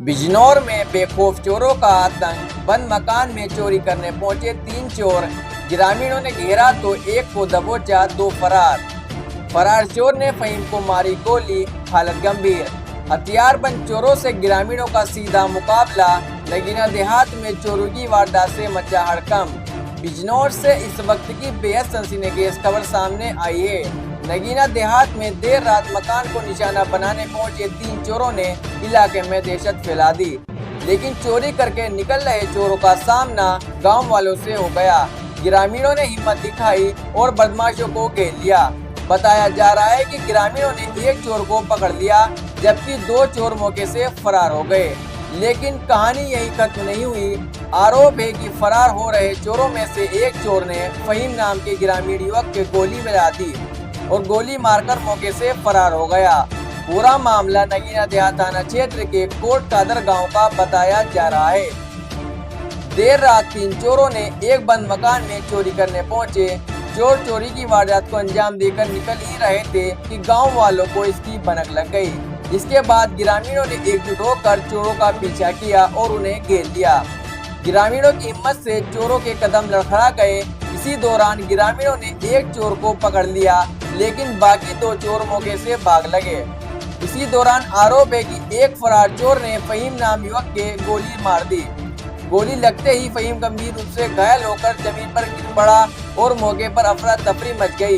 बिजनौर में बेखौफ चोरों का आतंक। बंद मकान में चोरी करने पहुंचे 3 चोर। ग्रामीणों ने घेरा तो एक को दबोचा, 2 फरार चोर ने फहीम को मारी गोली, हालत गंभीर। हथियारबंद चोरों से ग्रामीणों का सीधा मुकाबला। नगीना देहात में चोरों की वारदात से मचा हड़कंप। बिजनौर से इस वक्त की बेहद सनसनीखेज खबर सामने आई है। नगीना देहात में देर रात मकान को निशाना बनाने पहुंचे 3 चोरों ने इलाके में दहशत फैला दी, लेकिन चोरी करके निकल रहे चोरों का सामना गांव वालों से हो गया। ग्रामीणों ने हिम्मत दिखाई और बदमाशों को घेर लिया। बताया जा रहा है कि ग्रामीणों ने एक चोर को पकड़ लिया, जबकि 2 चोर मौके से फरार हो गए। लेकिन कहानी यही खत्म नहीं हुई। आरोप है कि फरार हो रहे चोरों में से एक चोर ने फहीम नाम के ग्रामीण युवक के गोली मिला दी और गोली मारकर मौके से फरार हो गया। पूरा मामला नगीना देहात थाना क्षेत्र के कोट कादर गांव का बताया जा रहा है। देर रात 3 चोरों ने एक बंद मकान में चोरी करने पहुंचे। चोर चोरी की वारदात को अंजाम देकर निकल ही रहे थे कि गांव वालों को इसकी भनक लग गई। इसके बाद ग्रामीणों ने एकजुट होकर चोरों का पीछा किया और उन्हें घेर लिया। ग्रामीणों की हिम्मत से चोरों के कदम लड़खड़ा गए। इसी दौरान ग्रामीणों ने एक चोर को पकड़ लिया, लेकिन बाकी 2 चोर मौके से भाग लगे। इसी दौरान आरोप है कि एक फरार चोर ने फहीम नाम युवक के गोली मार दी। गोली लगते ही फहीम गंभीर रूप से घायल होकर जमीन पर गिर पड़ा और मौके पर अफरा तफरी मच गई।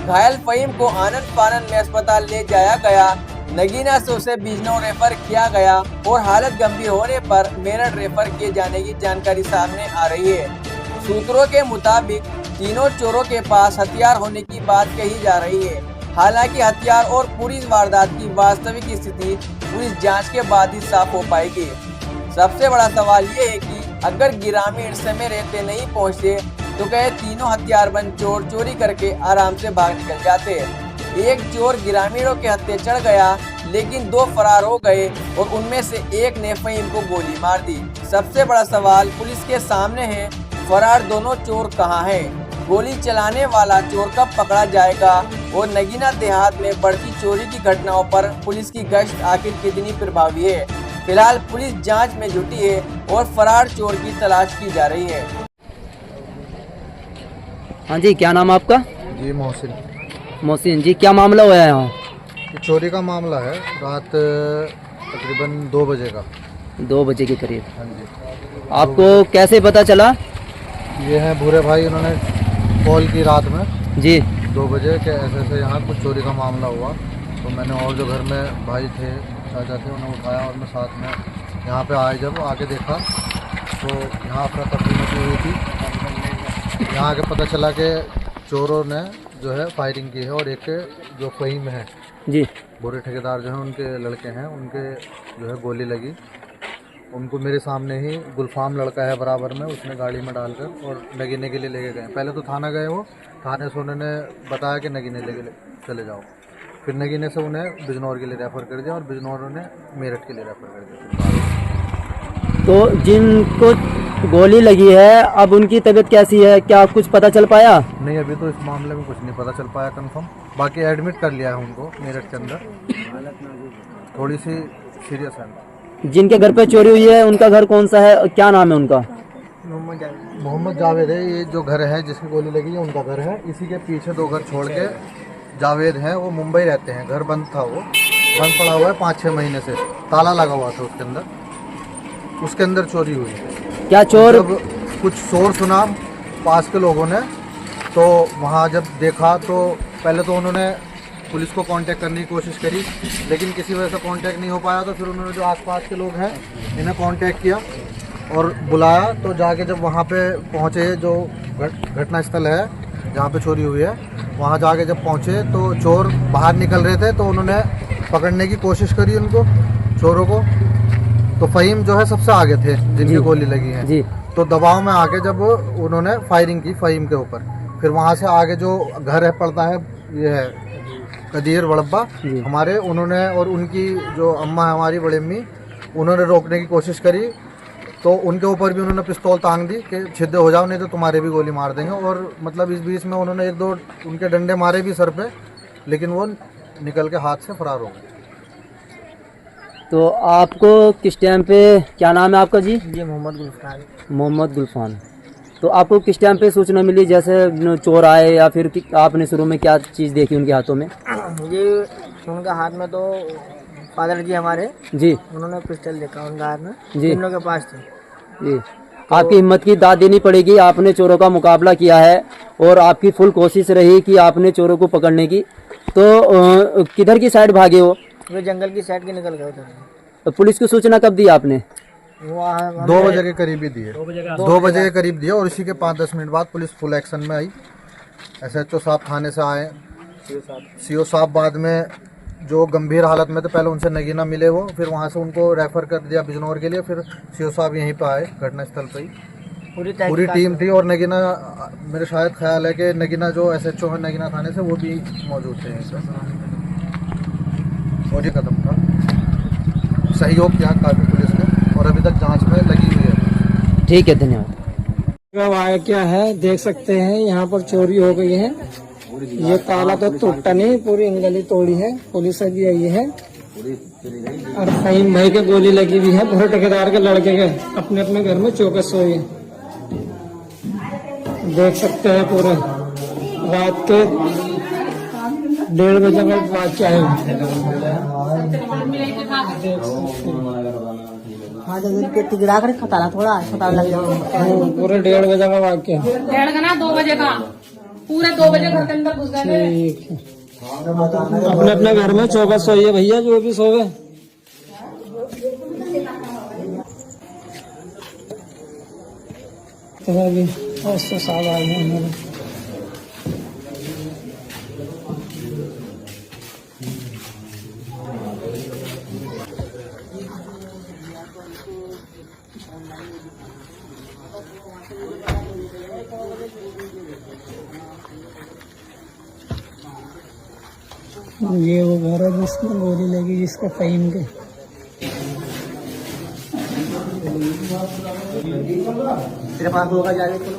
घायल फहीम को आनंद फानंद में अस्पताल ले जाया गया। नगीना से उसे बिजनौर रेफर किया गया और हालत गंभीर होने पर मेरठ रेफर किए जाने की जानकारी सामने आ रही है। सूत्रों के मुताबिक तीनों चोरों के पास हथियार होने की बात कही जा रही है। हालांकि हथियार और पूरी वारदात की वास्तविक स्थिति पुलिस जांच के बाद ही साफ हो पाएगी। सबसे बड़ा सवाल ये है कि अगर ग्रामीण समय रहते नहीं पहुंचते तो कहे तीनों हथियारबंद चोर चोरी करके आराम से भाग निकल जाते। एक चोर ग्रामीणों के हत्थे चढ़ गया, लेकिन 2 फरार हो गए और उनमें से एक ने फहीम को गोली मार दी। सबसे बड़ा सवाल पुलिस के सामने है, फरार दोनों चोर कहां हैं? गोली चलाने वाला चोर कब पकड़ा जाएगा? और नगीना देहात में बढ़ती चोरी की घटनाओं पर पुलिस की गश्त आखिर कितनी प्रभावी है? फिलहाल पुलिस जांच में जुटी है और फरार चोर की तलाश की जा रही है। हाँ जी, क्या नाम आपका? जी मोहसिन। मोहसिन जी, क्या मामला हुआ है यहाँ? चोरी का मामला है, रात तकरीबन 2 बजे का। 2 बजे के करीब। हाँ जी। आपको कैसे पता चला? ये हैं भूरे भाई, उन्होंने कॉल की रात में जी 2 बजे के ऐसे ऐसे यहाँ कुछ चोरी का मामला हुआ। तो मैंने और जो घर में भाई थे, चाचा थे, उन्हें उठाया और मैं साथ में यहाँ पे आए। जब आके देखा तो यहाँ अफरा तफरी मची हुई थी। यहाँ आके पता चला कि चोरों ने जो है फायरिंग की है और एक जो फहीम है जी, बुरे ठेकेदार जो हैं उनके लड़के हैं, उनके जो है गोली लगी। उनको मेरे सामने ही गुलफाम लड़का है बराबर में, उसने गाड़ी में डालकर और नगीने के लिए लेके गए। पहले तो थाना गए, वो थाने से उन्होंने बताया कि नगीने लेके चले जाओ। फिर नगीने से उन्हें बिजनौर के लिए रेफ़र कर दिया और बिजनौर ने मेरठ के लिए रेफ़र कर दिया। तो जिनको गोली लगी है अब उनकी तबीयत कैसी है? क्या कुछ पता चल पाया? नहीं, अभी तो इस मामले में कुछ नहीं पता चल पाया कंफर्म। बाकी एडमिट कर लिया है उनको मेरठ के अंदर। थोड़ी सी सीरियस है। जिनके घर पे चोरी हुई है उनका घर कौन सा है और क्या नाम है उनका? मोहम्मद जावेद है। ये जो घर है जिसकी गोली लगी है उनका घर है। इसी के पीछे 2 घर छोड़ के जावेद हैं, वो मुंबई रहते हैं। घर बंद था, वो बंद पड़ा हुआ है 5-6 महीने से, ताला लगा हुआ था उसके अंदर। उसके अंदर चोरी हुई है। क्या चोर? जब कुछ शोर सुना पास के लोगों ने तो वहाँ जब देखा तो पहले तो उन्होंने पुलिस को कांटेक्ट करने की कोशिश करी, लेकिन किसी वजह से कांटेक्ट नहीं हो पाया। तो फिर उन्होंने जो आसपास के लोग हैं इन्हें कांटेक्ट किया और बुलाया। तो जाके जब वहाँ पे पहुँचे, जो घटना स्थल है जहाँ पे चोरी हुई है, वहाँ जाके जब पहुँचे तो चोर बाहर निकल रहे थे। तो उन्होंने पकड़ने की कोशिश करी उनको, चोरों को। तो फहीम जो है सबसे आगे थे जिनकी गोली लगी है जी। तो दबाव में आके जब उन्होंने फायरिंग की फहीम के ऊपर, फिर वहाँ से आगे जो घर है पड़ता है, ये है कदीर वड़ब्बा हमारे, उन्होंने और उनकी जो अम्मा है हमारी बड़ी अम्मी, उन्होंने रोकने की कोशिश करी। तो उनके ऊपर भी उन्होंने पिस्तौल तांग दी कि छिद्दे हो जाओ नहीं तो तुम्हारे भी गोली मार देंगे। और मतलब इस बीच में उन्होंने 1-2 उनके डंडे मारे भी सर पे, लेकिन वो निकल के हाथ से फरार हो गए। तो आपको किस टाइम पे, क्या नाम है आपका जी? जी मोहम्मद गुलफान। मोहम्मद गुलफान। तो आपको किस टाइम पे सूचना मिली, जैसे चोर आए या फिर आपने शुरू में क्या चीज़ देखी उनके हाथों में? जी उनके हाथ में तो फादर जी हमारे, जी उन्होंने पिस्टल देखा उनके हाथ में, जी। तीनों के पास थे। जी, आपकी हिम्मत की दाद देनी पड़ेगी। आपने चोरों का मुकाबला किया है और आपकी फुल कोशिश रही कि आपने चोरों को पकड़ने की। तो किधर की साइड भागे हो? वे जंगल की साइड के निकल गए थे। तो पुलिस को सूचना कब दी आपने? वो 2 बजे के करीब ही दिए, 2 बजे के करीब दिया और इसी के 5-10 मिनट बाद पुलिस फुल एक्शन में आई। SHO साहब थाने से आए, CO साहब बाद में जो गंभीर हालत में थे, पहले उनसे नगीना मिले वो, फिर वहाँ से उनको रेफर कर दिया बिजनौर के लिए। फिर CO साहब यहीं पे आए घटनास्थल पे ही, पूरी टीम थी। और नगीना, मेरे शायद ख्याल है कि नगीना जो SHO है नगीना थाने से, वो भी मौजूद थे यहीं पे। और ये कदम था, सहयोग किया काफ़ी पुलिस ने और अभी तक जांच में लगी हुई है। ठीक है, धन्यवाद। वाकया है, देख सकते हैं यहाँ पर चोरी हो गई है। ये ताला तो टूटा नहीं, पूरी इंगली तोड़ी है। पुलिस अभी आई है और फहीम भाई के गोली लगी हुई है। भरे ठेकेदार के लड़के के अपने अपने घर में चौकस सोए हैं। देख सकते हैं पूरे रात के 1:30 बजे का वाकया है। हाँ जब पेट गिरा कर खतरा थोड़ा खतरा लग जाएगा। पूरे 1:30 बजे का वाकया। 1:30 का ना 2 बजे का, पूरे 2 बजे घर के अंदर घुस गए। ठीक है, अपने अपने घर में चौकस सोइए भैया, जो भी सोवे। तो अभी ऐसे साहब आए हैं हमारे। ये वो घर है जिसमें गोली लगी, जिसका फहीम के। तेरे पास होगा जाने को।